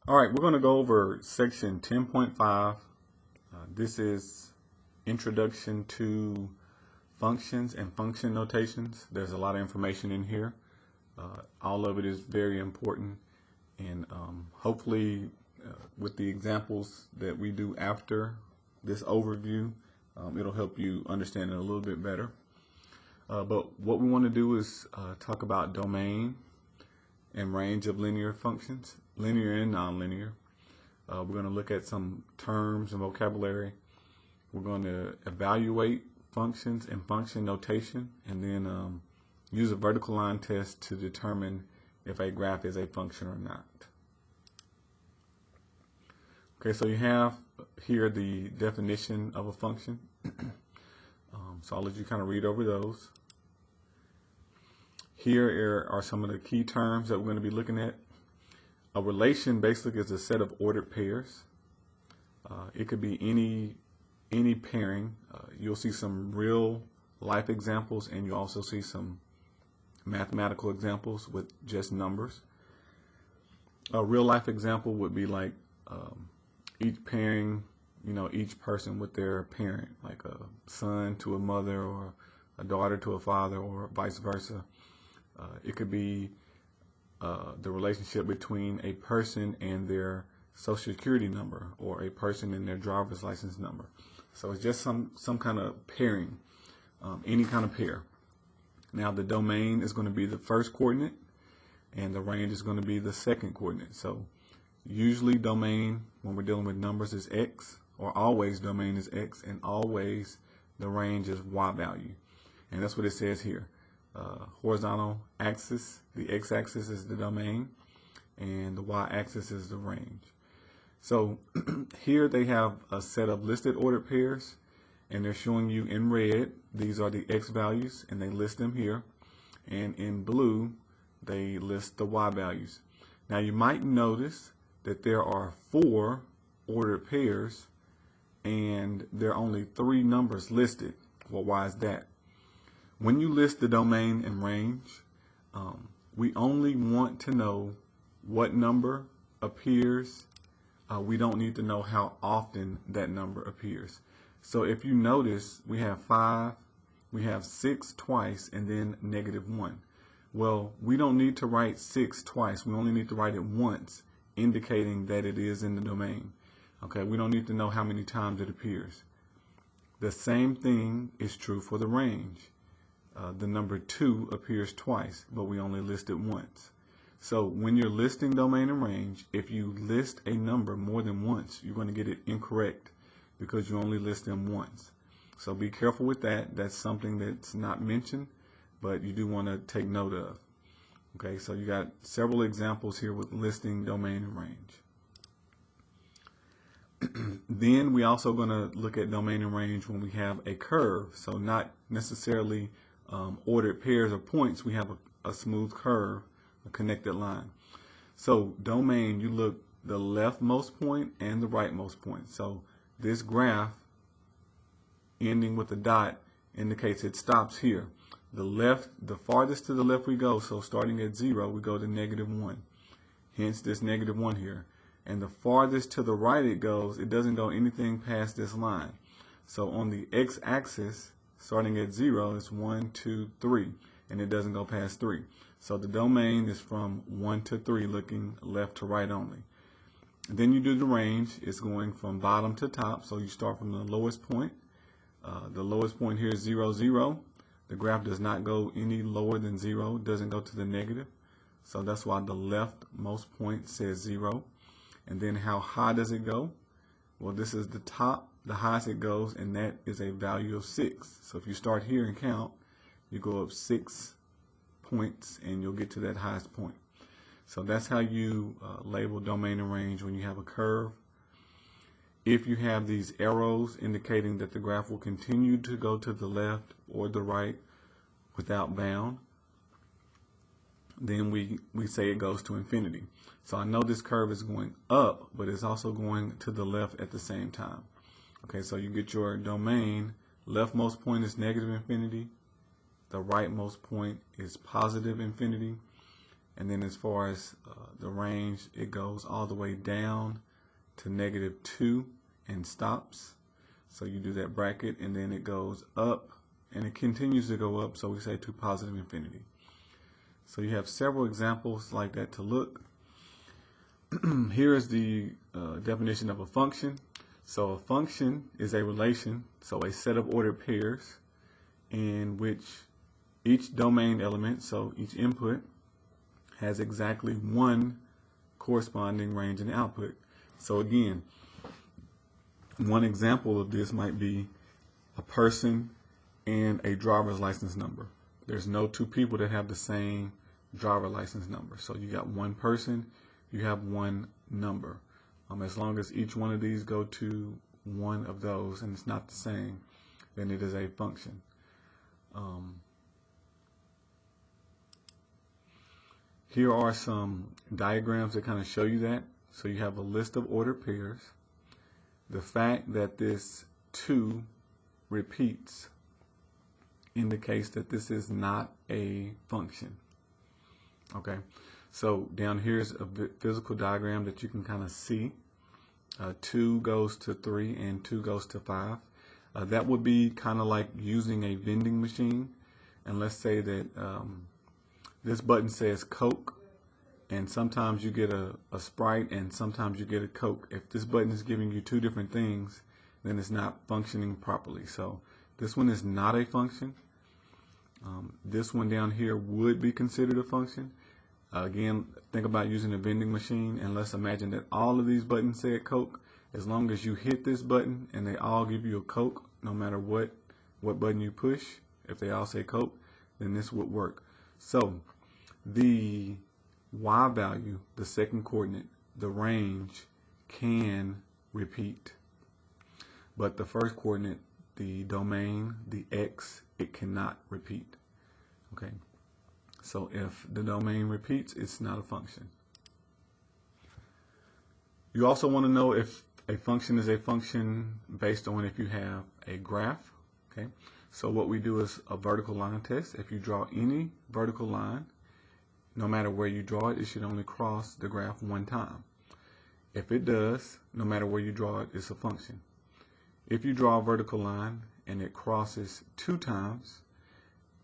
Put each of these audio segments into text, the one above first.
All right, we're going to go over section 10.5. This is introduction to functions and function notations. There's a lot of information in here. All of it is very important, and hopefully with the examples that we do after this overview, it'll help you understand it a little bit better. But what we want to do is talk about domain and range of linear functions, linear and nonlinear. We're going to look at some terms and vocabulary. We're going to evaluate functions and function notation, and then use a vertical line test to determine if a graph is a function or not. Okay, so you have here the definition of a function. So I'll let you kind of read over those. Here are some of the key terms that we're going to be looking at. A relation basically is a set of ordered pairs. It could be any pairing. You'll see some real life examples, and you also see some mathematical examples with just numbers. A real life example would be like each pairing, each person with their parent, like a son to a mother or a daughter to a father or vice versa. It could be the relationship between a person and their social security number, or a person and their driver's license number. So it's just some kind of pairing, any kind of pair. Now the domain is going to be the first coordinate, and the range is going to be the second coordinate. So usually domain, when we're dealing with numbers, is x, or always domain is x, and always the range is y value. And that's what it says here. Horizontal axis, the x-axis is the domain, and the y-axis is the range. So here they have a set of listed ordered pairs, and they're showing you in red, these are the x values, and they list them here, and in blue they list the y values. Now you might notice that there are 4 ordered pairs, and there are only 3 numbers listed. Well, why is that? When you list the domain and range, we only want to know what number appears. We don't need to know how often that number appears. So if you notice, we have 5, we have 6 twice, and then -1. Well, we don't need to write 6 twice. We only need to write it once, indicating that it is in the domain. Okay, we don't need to know how many times it appears. The same thing is true for the range. The number 2 appears twice, but we only list it once. So when you're listing domain and range, if you list a number more than once, you're going to get it incorrect because you only list them once. So be careful with that. That's something that's not mentioned, but you do want to take note of. Okay, so you got several examples here with listing domain and range. Then we also going to look at domain and range when we have a curve. So not necessarily ordered pairs or points. We have a smooth curve, a connected line. So domain, you look the leftmost point and the rightmost point. So this graph ending with a dot indicates it stops here. The farthest to the left we go, so starting at 0, we go to -1. Hence this -1 here. And the farthest to the right it goes, it doesn't go anything past this line. So on the x-axis, starting at 0, it's 1, 2, 3, and it doesn't go past 3. So the domain is from 1 to 3, looking left to right only. Then you do the range. It's going from bottom to top, so you start from the lowest point. The lowest point here is 0, 0. The graph does not go any lower than 0. It doesn't go to the negative. So that's why the leftmost point says 0. And then how high does it go? Well, this is the top, the highest it goes, and that is a value of 6. So if you start here and count, you go up 6 points, and you'll get to that highest point. So that's how you label domain and range when you have a curve. If you have these arrows indicating that the graph will continue to go to the left or the right without bound, then we say it goes to infinity. So I know this curve is going up, but it's also going to the left at the same time. Okay, so you get your domain. Leftmost point is negative infinity. The rightmost point is positive infinity. And then as far as the range, it goes all the way down to -2 and stops. So you do that bracket, and then it goes up, and it continues to go up, so we say to positive infinity. So you have several examples like that to look. Here is the definition of a function. So a function is a relation, so a set of ordered pairs in which each domain element, so each input, has exactly one corresponding range and output. So again, one example of this might be a person and a driver's license number. There's no two people that have the same driver license number. So you got one person, you have one number. As long as each one of these go to one of those and it's not the same, then it is a function. Here are some diagrams that kind of show you that. So you have a list of ordered pairs. The fact that this 2 repeats indicates that this is not a function. Okay, so down here is a physical diagram that you can kind of see. 2 goes to 3 and 2 goes to 5. That would be kind of like using a vending machine. And let's say that this button says Coke, and sometimes you get a Sprite and sometimes you get a Coke. If this button is giving you two different things, then it's not functioning properly. So this one is not a function. This one down here would be considered a function. Again, think about using a vending machine, and let's imagine that all of these buttons said Coke. As long as you hit this button and they all give you a Coke, no matter what button you push, if they all say Coke, then this would work. So the y value, the second coordinate, the range, can repeat. But the first coordinate, the domain, the x, it cannot repeat. Okay. So if the domain repeats, it's not a function. You also want to know if a function is a function based on if you have a graph. Okay. So what we do is a vertical line test. If you draw any vertical line, no matter where you draw it, it should only cross the graph one time. If it does, no matter where you draw it, it's a function. If you draw a vertical line and it crosses 2 times,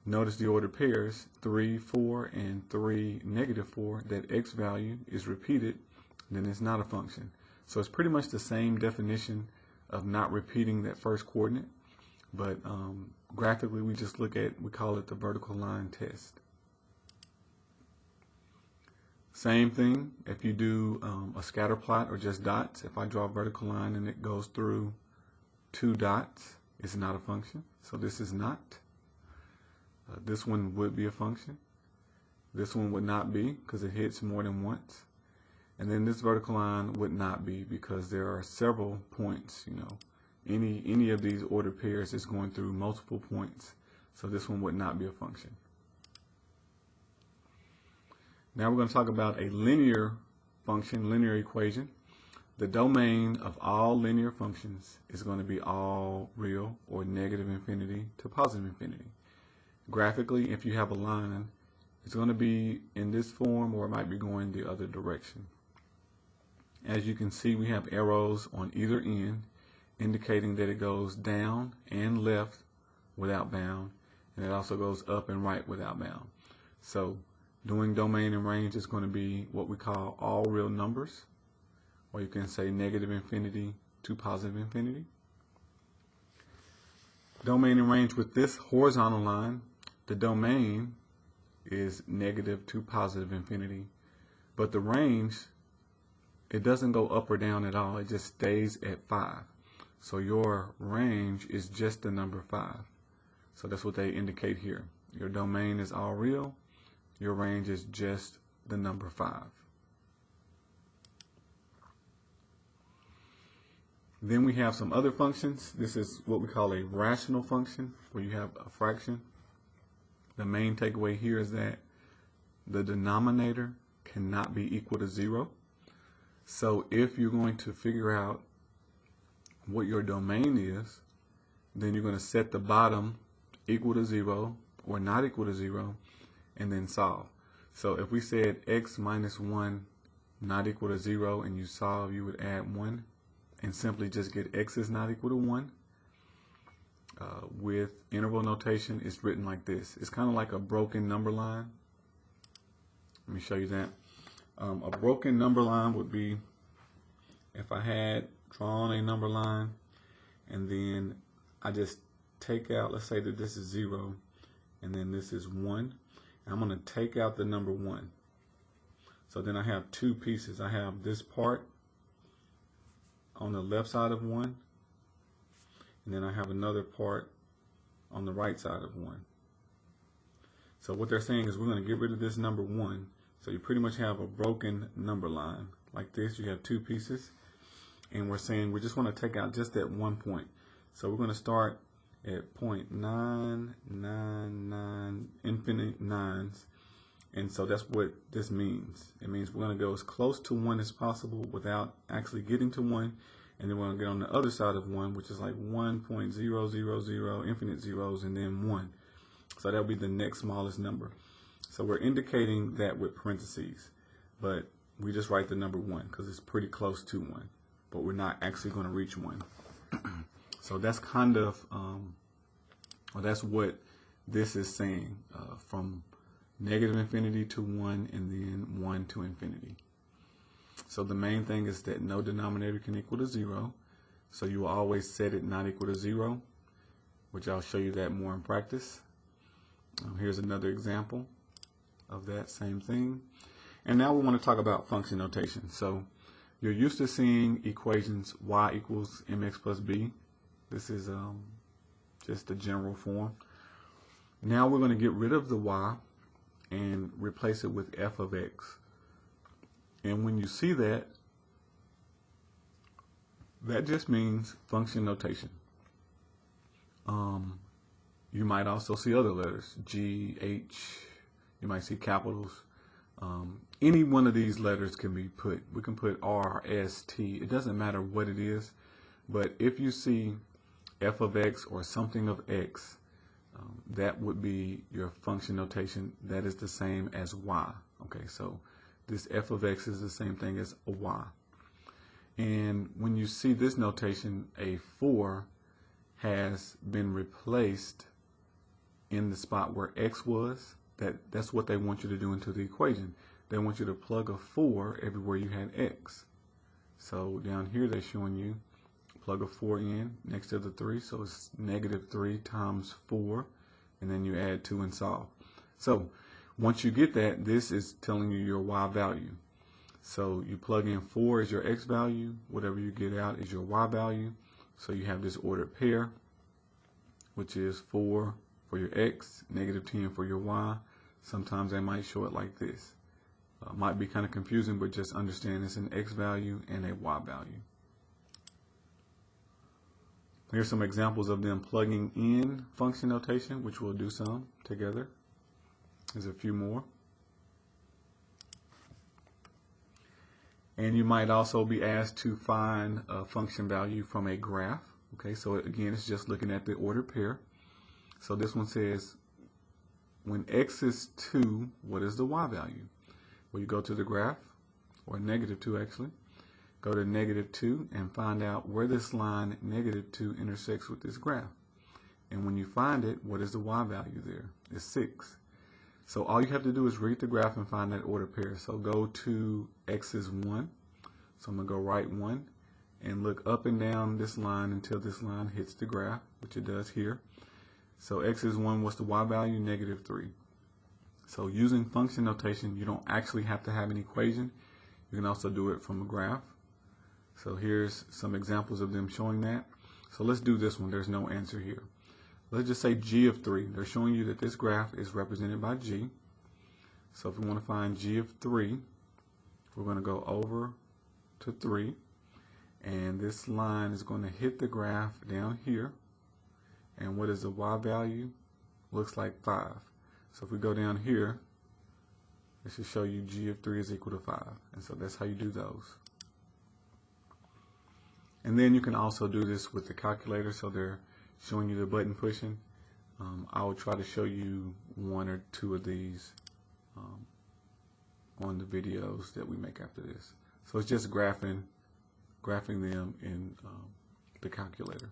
notice the ordered pairs, 3, 4, and 3, -4, that x value is repeated, then it's not a function. So it's pretty much the same definition of not repeating that first coordinate, but graphically we just look at, we call it the vertical line test. Same thing if you do a scatter plot or just dots. If I draw a vertical line and it goes through 2 dots, it's not a function. So this is not. This one would be a function. This one would not be because it hits more than once. And then this vertical line would not be because there are several points. You know, any of these ordered pairs is going through multiple points. So this one would not be a function. Now we're going to talk about a linear function, linear equation. The domain of all linear functions is going to be all real or -infinity to positive infinity. Graphically, if you have a line, it's going to be in this form or it might be going the other direction. As you can see, we have arrows on either end indicating that it goes down and left without bound, and it also goes up and right without bound. So doing domain and range is going to be what we call all real numbers, or you can say -infinity to positive infinity. Domain and range with this horizontal line, the domain is negative to positive infinity, but the range, it doesn't go up or down at all. It just stays at 5. So your range is just the number 5. So that's what they indicate here. Your domain is all real. Your range is just the number 5. Then we have some other functions. This is what we call a rational function, where you have a fraction. The main takeaway here is that the denominator cannot be equal to 0. So if you're going to figure out what your domain is, then you're going to set the bottom equal to 0 or not equal to 0 and then solve. So if we said x minus 1 not equal to 0 and you solve, you would add 1 and simply just get x is not equal to 1. With interval notation, it's written like this. It's kind of like a broken number line. Let me show you that. A broken number line would be if I had drawn a number line and then I just take out, let's say that this is 0 and then this is 1. I'm going to take out the number 1. So then I have two pieces. I have this part on the left side of 1, and then I have another part on the right side of 1. So what they're saying is we're going to get rid of this number 1. So you pretty much have a broken number line like this. You have two pieces, and we're saying we just want to take out just that 1 point. So we're going to start at 0.999 infinite nines, and so that's what this means. It means we're going to go as close to 1 as possible without actually getting to 1, and then we're going to get on the other side of 1, which is like 1.000, infinite zeros, and then 1. So that'll be the next smallest number. So we're indicating that with parentheses, but we just write the number 1 because it's pretty close to 1, but we're not actually going to reach 1. So that's kind of, or that's what this is saying, from negative infinity to 1 and then 1 to infinity. So the main thing is that no denominator can equal to 0. So you will always set it not equal to 0, which I'll show you that more in practice. Here's another example of that same thing. And now we want to talk about function notation. So you're used to seeing equations y equals mx plus b. This is just the general form. Now we're going to get rid of the y and replace it with f of x. And when you see that, that just means function notation. You might also see other letters, G, H, you might see capitals. Any one of these letters can be put. We can put R, S, T. It doesn't matter what it is, but if you see f of x or something of x, that would be your function notation. That is the same as y. Okay, so this f of x is the same thing as a y. And when you see this notation, a 4 has been replaced in the spot where x was. That's what they want you to do into the equation. They want you to plug a 4 everywhere you had x. So down here they're showing you plug a 4 in next to the 3, so it's negative 3 times 4, and then you add 2 and solve. So once you get that, this is telling you your y value. So you plug in 4 as your x value, whatever you get out is your y value. So you have this ordered pair, which is 4 for your x, negative 10 for your y. Sometimes they might show it like this. Might be kind of confusing, but just understand it's an x value and a y value. Here's some examples of them plugging in function notation, which we'll do some together. There's a few more. And you might also be asked to find a function value from a graph. Okay, so again, it's just looking at the ordered pair. So this one says, when x is 2, what is the y value? Well, you go to the graph, or negative 2 actually. Go to negative 2 and find out where this line negative 2 intersects with this graph. And when you find it, what is the y value there? It's 6. So all you have to do is read the graph and find that ordered pair. So go to x is 1. So I'm going to go right 1 and look up and down this line until this line hits the graph, which it does here. So x is 1, what's the y value? Negative 3. So using function notation, you don't actually have to have an equation. You can also do it from a graph. So here's some examples of them showing that. So let's do this one. There's no answer here. Let's just say g of 3. They're showing you that this graph is represented by g. So if we want to find g of 3, we're going to go over to 3. And this line is going to hit the graph down here. And what is the y value? Looks like 5. So if we go down here, it should show you g of 3 is equal to 5. And so that's how you do those. And then you can also do this with the calculator. So they're showing you the button pushing. I will try to show you one or two of these on the videos that we make after this. So it's just graphing them in the calculator.